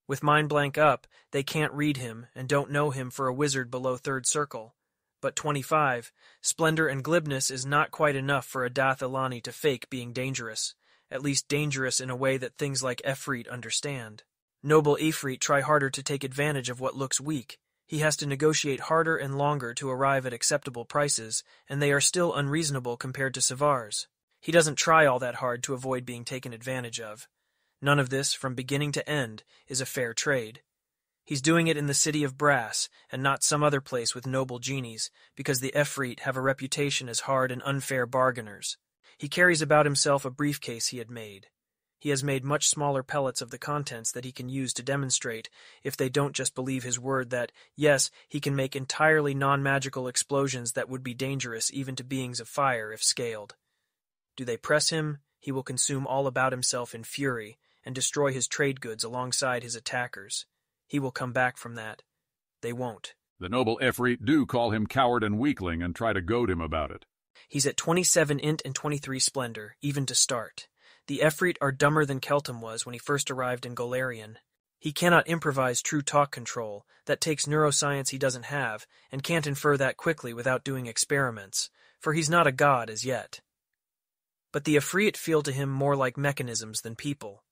With Mind Blank up, they can't read him and don't know him for a wizard below third circle. But 25, splendor and glibness is not quite enough for a Dath Ilani to fake being dangerous, at least dangerous in a way that things like Efreet understand. Noble Efreet try harder to take advantage of what looks weak. He has to negotiate harder and longer to arrive at acceptable prices, and they are still unreasonable compared to Savar's. He doesn't try all that hard to avoid being taken advantage of. None of this, from beginning to end, is a fair trade. He's doing it in the city of brass, and not some other place with noble genies, because the Efreet have a reputation as hard and unfair bargainers. He carries about himself a briefcase he had made. He has made much smaller pellets of the contents that he can use to demonstrate, if they don't just believe his word, that, yes, he can make entirely non-magical explosions that would be dangerous even to beings of fire if scaled. Do they press him, he will consume all about himself in fury, and destroy his trade goods alongside his attackers. He will come back from that. They won't. The noble Efreet do call him coward and weakling and try to goad him about it. He's at 27 int and 23 splendor, even to start. The Efreet are dumber than Keltham was when he first arrived in Golarion. He cannot improvise true talk control. That takes neuroscience he doesn't have, and can't infer that quickly without doing experiments, for he's not a god as yet. But the Ifrit feel to him more like mechanisms than people.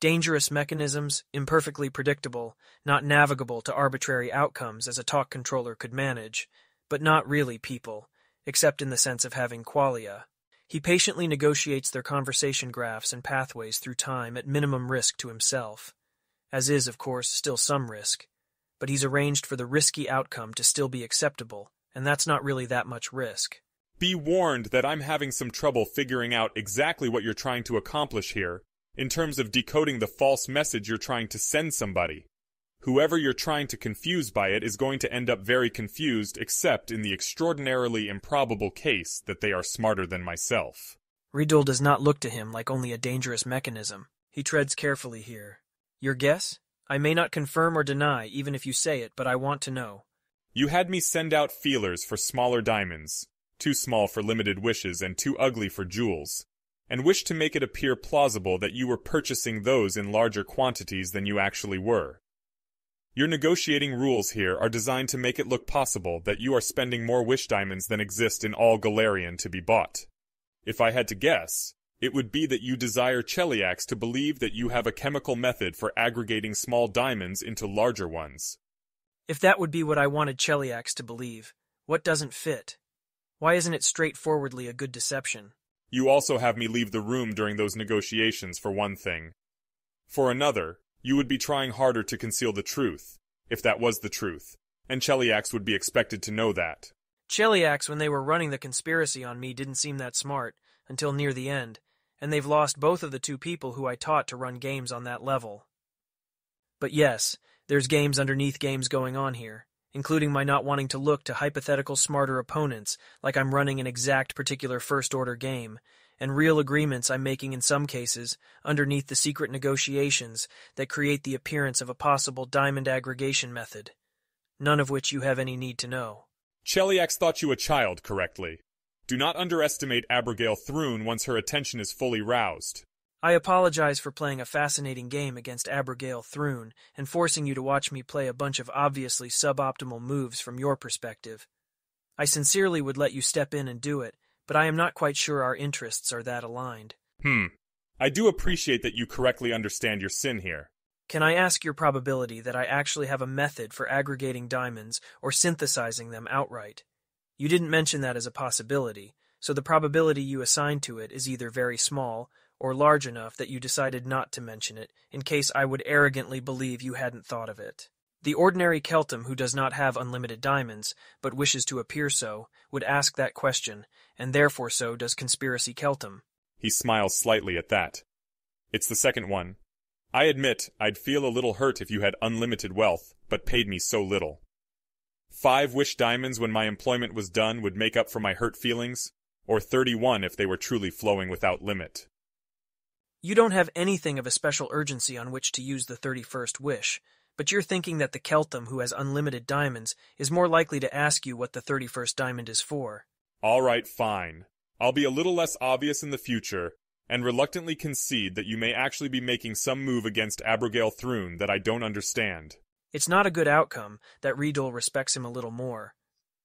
Dangerous mechanisms, imperfectly predictable, not navigable to arbitrary outcomes as a talk controller could manage, but not really people, except in the sense of having qualia. He patiently negotiates their conversation graphs and pathways through time at minimum risk to himself. As is, of course, still some risk. But he's arranged for the risky outcome to still be acceptable, and that's not really that much risk. Be warned that I'm having some trouble figuring out exactly what you're trying to accomplish here, in terms of decoding the false message you're trying to send somebody. Whoever you're trying to confuse by it is going to end up very confused, except in the extraordinarily improbable case that they are smarter than myself. Riddle does not look to him like only a dangerous mechanism. He treads carefully here. Your guess? I may not confirm or deny, even if you say it, but I want to know. You had me send out feelers for smaller diamonds, too small for limited wishes and too ugly for jewels, and wished to make it appear plausible that you were purchasing those in larger quantities than you actually were. Your negotiating rules here are designed to make it look possible that you are spending more wish diamonds than exist in all Galarian to be bought. If I had to guess, it would be that you desire Cheliax to believe that you have a chemical method for aggregating small diamonds into larger ones. If that would be what I wanted Cheliax to believe, what doesn't fit? Why isn't it straightforwardly a good deception? You also have me leave the room during those negotiations, for one thing. For another, you would be trying harder to conceal the truth, if that was the truth, and Cheliax would be expected to know that. Cheliax, when they were running the conspiracy on me, didn't seem that smart, until near the end, and they've lost both of the two people who I taught to run games on that level. But yes, there's games underneath games going on here, including my not wanting to look to hypothetical smarter opponents like I'm running an exact particular first-order game, and real agreements I'm making in some cases underneath the secret negotiations that create the appearance of a possible diamond aggregation method, none of which you have any need to know. Cheliax thought you a child, correctly. Do not underestimate Abigail Thrune once her attention is fully roused. I apologize for playing a fascinating game against Abigail Thrune and forcing you to watch me play a bunch of obviously suboptimal moves from your perspective. I sincerely would let you step in and do it, but I am not quite sure our interests are that aligned. I do appreciate that you correctly understand your sin here. Can I ask your probability that I actually have a method for aggregating diamonds or synthesizing them outright? You didn't mention that as a possibility, so the probability you assign to it is either very small or large enough that you decided not to mention it, in case I would arrogantly believe you hadn't thought of it. The ordinary Keltham who does not have unlimited diamonds, but wishes to appear so, would ask that question, and therefore so does Conspiracy Keltham. He smiles slightly at that. It's the second one. I admit I'd feel a little hurt if you had unlimited wealth, but paid me so little. 5 wish diamonds when my employment was done would make up for my hurt feelings, or 31 if they were truly flowing without limit. You don't have anything of a special urgency on which to use the 31st wish, but you're thinking that the Keltham who has unlimited diamonds is more likely to ask you what the 31st diamond is for. All right, fine. I'll be a little less obvious in the future, and reluctantly concede that you may actually be making some move against Abigail Thrune that I don't understand. It's not a good outcome that Riddle respects him a little more,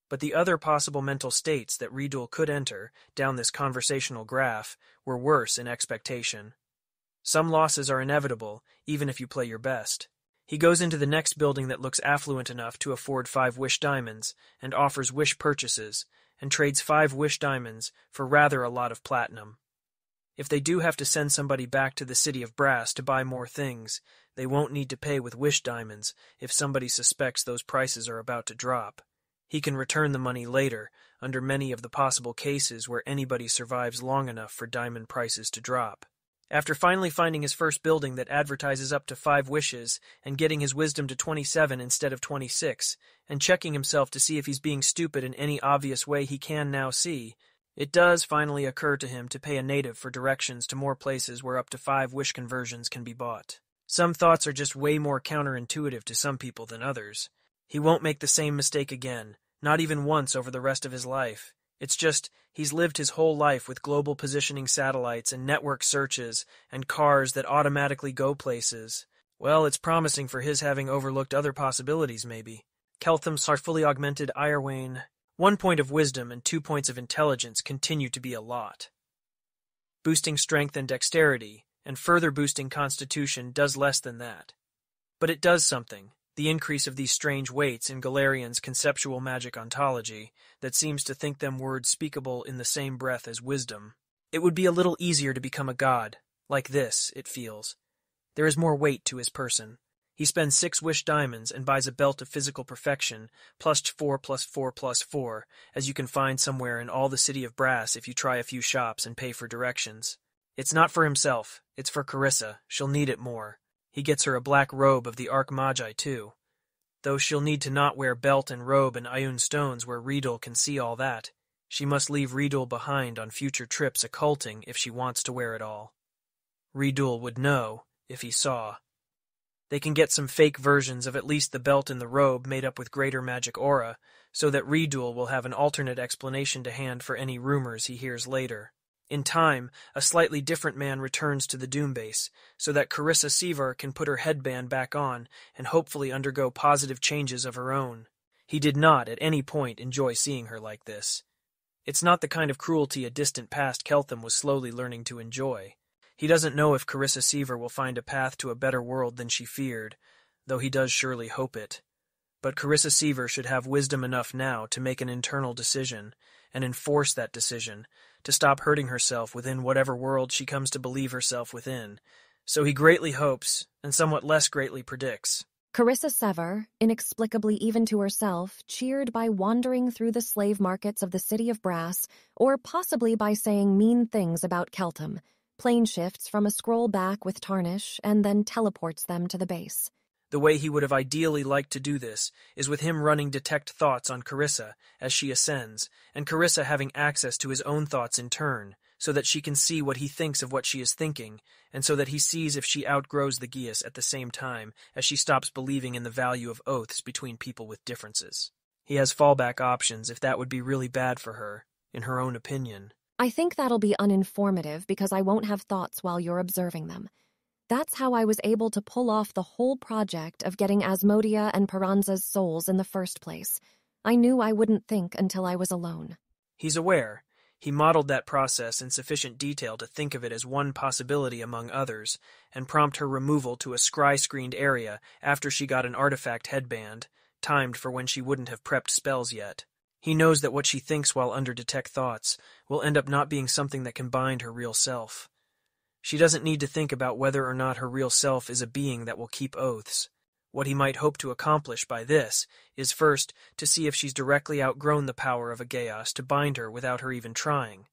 but the other possible mental states that Riddle could enter down this conversational graph were worse in expectation. Some losses are inevitable, even if you play your best. He goes into the next building that looks affluent enough to afford 5 wish diamonds, and offers wish purchases, and trades 5 wish diamonds for rather a lot of platinum. If they do have to send somebody back to the City of Brass to buy more things, they won't need to pay with wish diamonds if somebody suspects those prices are about to drop. He can return the money later, under many of the possible cases where anybody survives long enough for diamond prices to drop. After finally finding his first building that advertises up to 5 wishes, and getting his wisdom to 27 instead of 26, and checking himself to see if he's being stupid in any obvious way he can now see, it does finally occur to him to pay a native for directions to more places where up to 5 wish conversions can be bought. Some thoughts are just way more counterintuitive to some people than others. He won't make the same mistake again, not even once over the rest of his life. It's just, he's lived his whole life with global positioning satellites and network searches and cars that automatically go places. Well, it's promising for his having overlooked other possibilities, maybe. Keltham's fully augmented Ironwain. 1 point of wisdom and 2 points of intelligence continue to be a lot. Boosting strength and dexterity, and further boosting constitution does less than that. But it does something, the increase of these strange weights in Galarian's conceptual magic ontology, that seems to think them words speakable in the same breath as wisdom. It would be a little easier to become a god. Like this, it feels. There is more weight to his person. He spends 6 wish diamonds and buys a belt of physical perfection, +4+4+4, as you can find somewhere in all the city of Brass if you try a few shops and pay for directions. It's not for himself, it's for Carissa. She'll need it more. He gets her a black robe of the Arc Magi, too. Though she'll need to not wear belt and robe and Ioun stones where Riedel can see all that. She must leave Riedel behind on future trips occulting if she wants to wear it all. Riedel would know, if he saw. They can get some fake versions of at least the belt and the robe made up with greater magic aura, so that Riedel will have an alternate explanation to hand for any rumors he hears later. In time, a slightly different man returns to the Doombase, so that Carissa Seaver can put her headband back on and hopefully undergo positive changes of her own. He did not, at any point, enjoy seeing her like this. It's not the kind of cruelty a distant past Keltham was slowly learning to enjoy. He doesn't know if Carissa Seaver will find a path to a better world than she feared, though he does surely hope it. But Carissa Seaver should have wisdom enough now to make an internal decision, and enforce that decision, to stop hurting herself within whatever world she comes to believe herself within. So he greatly hopes, and somewhat less greatly predicts. Carissa Sever, inexplicably even to herself, cheered by wandering through the slave markets of the city of Brass, or possibly by saying mean things about Keltham. Plane shifts from a scroll back with Tarnish and then teleports them to the base. The way he would have ideally liked to do this is with him running detect thoughts on Carissa as she ascends, and Carissa having access to his own thoughts in turn, so that she can see what he thinks of what she is thinking, and so that he sees if she outgrows the Geas at the same time as she stops believing in the value of oaths between people with differences. He has fallback options if that would be really bad for her, in her own opinion. I think that'll be uninformative because I won't have thoughts while you're observing them. That's how I was able to pull off the whole project of getting Asmodia and Peranza's souls in the first place. I knew I wouldn't think until I was alone. He's aware. He modeled that process in sufficient detail to think of it as one possibility among others, and prompt her removal to a scry-screened area after she got an artifact headband, timed for when she wouldn't have prepped spells yet. He knows that what she thinks while under detect thoughts will end up not being something that can bind her real self. She doesn't need to think about whether or not her real self is a being that will keep oaths. What he might hope to accomplish by this is first to see if she's directly outgrown the power of a Geas to bind her without her even trying,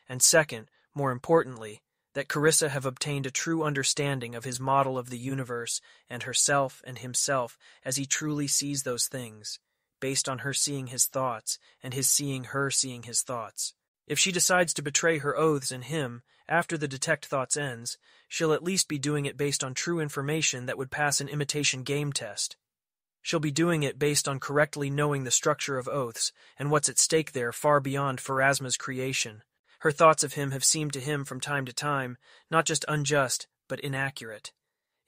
and second, more importantly, that Carissa have obtained a true understanding of his model of the universe and herself and himself as he truly sees those things, based on her seeing his thoughts and his seeing her seeing his thoughts. If she decides to betray her oaths and him after the detect thoughts ends, she'll at least be doing it based on true information that would pass an imitation game test. She'll be doing it based on correctly knowing the structure of oaths and what's at stake there far beyond Pharasma's creation. Her thoughts of him have seemed to him from time to time not just unjust, but inaccurate.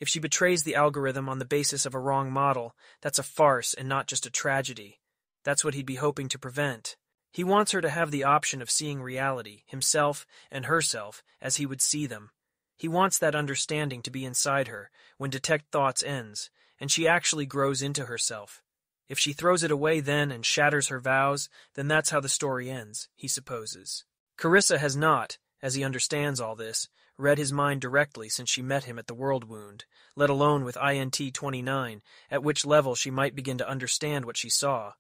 If she betrays the algorithm on the basis of a wrong model, that's a farce and not just a tragedy. That's what he'd be hoping to prevent. He wants her to have the option of seeing reality, himself and herself, as he would see them. He wants that understanding to be inside her when detect thoughts ends, and she actually grows into herself. If she throws it away then and shatters her vows, then that's how the story ends, he supposes. Carissa has not, as he understands all this, read his mind directly since she met him at the World Wound, let alone with INT-29, at which level she might begin to understand what she saw,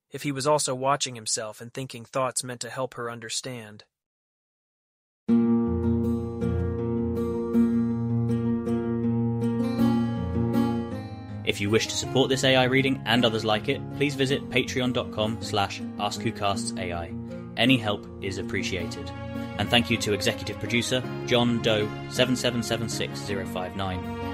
if he was also watching himself and thinking thoughts meant to help her understand. If you wish to support this AI reading and others like it, please visit patreon.com/AskWhoCastsAI. Any help is appreciated. And thank you to executive producer John Doe 7776059.